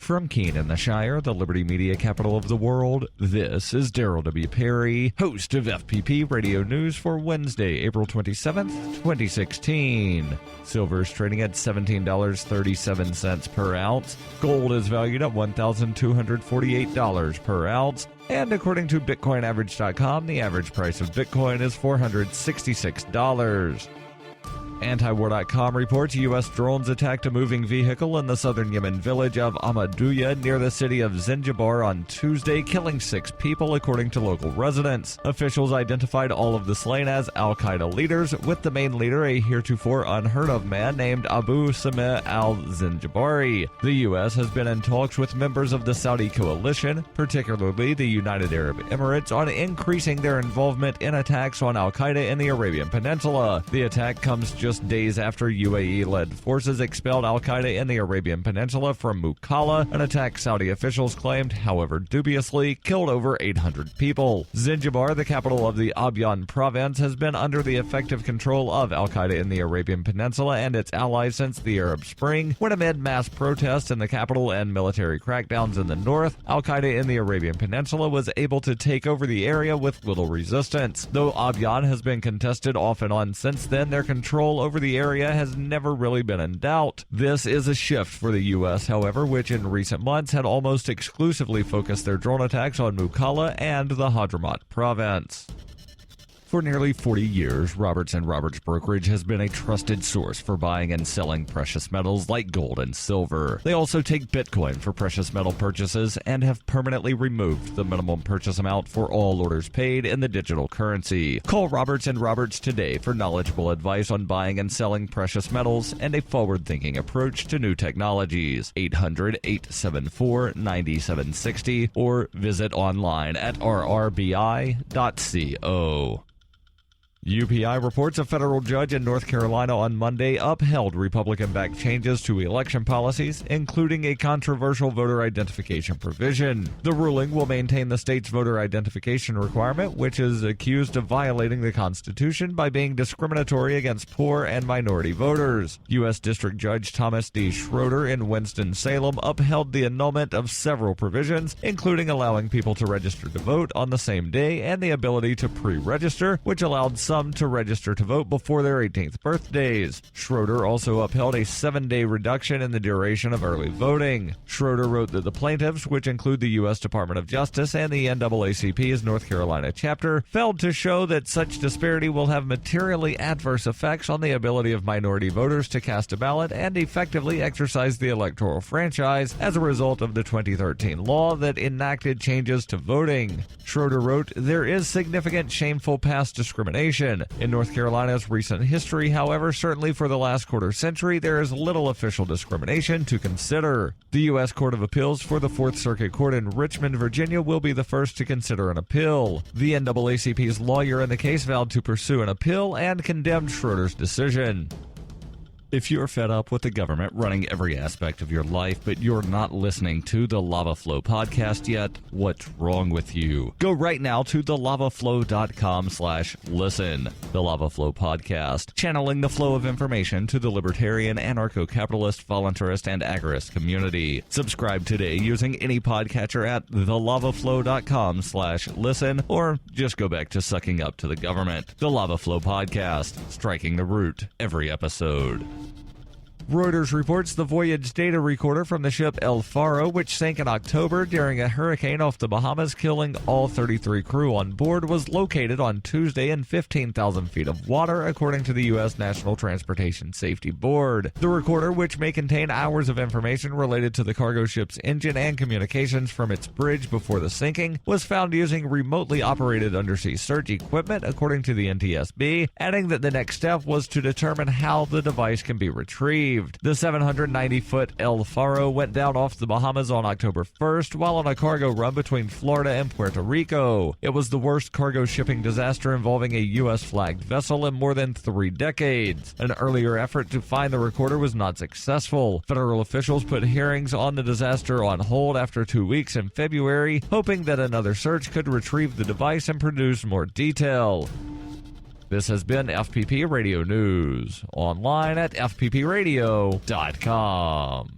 From Keene in the Shire, the Liberty Media capital of the world, this is Daryl W. Perry, host of FPP Radio News for Wednesday, April 27th, 2016. Silver is trading at $17.37 per ounce. Gold is valued at $1,248 per ounce. And according to BitcoinAverage.com, the average price of Bitcoin is $466. Antiwar.com reports U.S. drones attacked a moving vehicle in the southern Yemen village of Ahmadiyya near the city of Zinjibar on Tuesday, killing 6 people, according to local residents. Officials identified all of the slain as al-Qaeda leaders, with the main leader a heretofore unheard-of man named Abu Sameh al-Zinjibari. The U.S. has been in talks with members of the Saudi coalition, particularly the United Arab Emirates, on increasing their involvement in attacks on al-Qaeda in the Arabian Peninsula. The attack comes just days after UAE-led forces expelled al-Qaeda in the Arabian Peninsula from Mukalla, an attack Saudi officials claimed, however dubiously, killed over 800 people. Zinjibar, the capital of the Abyan province, has been under the effective control of al-Qaeda in the Arabian Peninsula and its allies since the Arab Spring, when amid mass protests in the capital and military crackdowns in the north, al-Qaeda in the Arabian Peninsula was able to take over the area with little resistance. Though Abyan has been contested off and on since then, their control over the area has never really been in doubt. This is a shift for the U.S., however, which in recent months had almost exclusively focused their drone attacks on Mukalla and the Hadramaut province. For nearly 40 years, Roberts & Roberts Brokerage has been a trusted source for buying and selling precious metals like gold and silver. They also take Bitcoin for precious metal purchases and have permanently removed the minimum purchase amount for all orders paid in the digital currency. Call Roberts & Roberts today for knowledgeable advice on buying and selling precious metals and a forward-thinking approach to new technologies. 800-874-9760 or visit online at rrbi.co. UPI reports a federal judge in North Carolina on Monday upheld Republican-backed changes to election policies, including a controversial voter identification provision. The ruling will maintain the state's voter identification requirement, which is accused of violating the Constitution by being discriminatory against poor and minority voters. U.S. District Judge Thomas D. Schroeder in Winston-Salem upheld the annulment of several provisions, including allowing people to register to vote on the same day and the ability to pre-register, which allowed some to register to vote before their 18th birthdays. Schroeder also upheld a 7-day reduction in the duration of early voting. Schroeder wrote that the plaintiffs, which include the U.S. Department of Justice and the NAACP's North Carolina chapter, failed to show that such disparity will have materially adverse effects on the ability of minority voters to cast a ballot and effectively exercise the electoral franchise as a result of the 2013 law that enacted changes to voting. Schroeder wrote, "There is significant shameful past discrimination. In North Carolina's recent history, however, certainly for the last quarter century, there is little official discrimination to consider." The U.S. Court of Appeals for the Fourth Circuit Court in Richmond, Virginia, will be the first to consider an appeal. The NAACP's lawyer in the case vowed to pursue an appeal and condemned Schroeder's decision. If you're fed up with the government running every aspect of your life, but you're not listening to the Lava Flow podcast yet, what's wrong with you? Go right now to thelavaflow.com/listen. The Lava Flow podcast, channeling the flow of information to the libertarian, anarcho-capitalist, voluntarist, and agorist community. Subscribe today using any podcatcher at thelavaflow.com/listen, or just go back to sucking up to the government. The Lava Flow podcast, striking the root every episode. Reuters reports the voyage data recorder from the ship Faro, which sank in October during a hurricane off the Bahamas, killing all 33 crew on board, was located on Tuesday in 15,000 feet of water, according to the U.S. National Transportation Safety Board. The recorder, which may contain hours of information related to the cargo ship's engine and communications from its bridge before the sinking, was found using remotely operated undersea search equipment, according to the NTSB, adding that the next step was to determine how the device can be retrieved. The 790-foot Faro went down off the Bahamas on October 1st while on a cargo run between Florida and Puerto Rico. It was the worst cargo shipping disaster involving a U.S.-flagged vessel in more than 3 decades. An earlier effort to find the recorder was not successful. Federal officials put hearings on the disaster on hold after 2 weeks in February, hoping that another search could retrieve the device and produce more detail. This has been FPP Radio News, online at fppradio.com.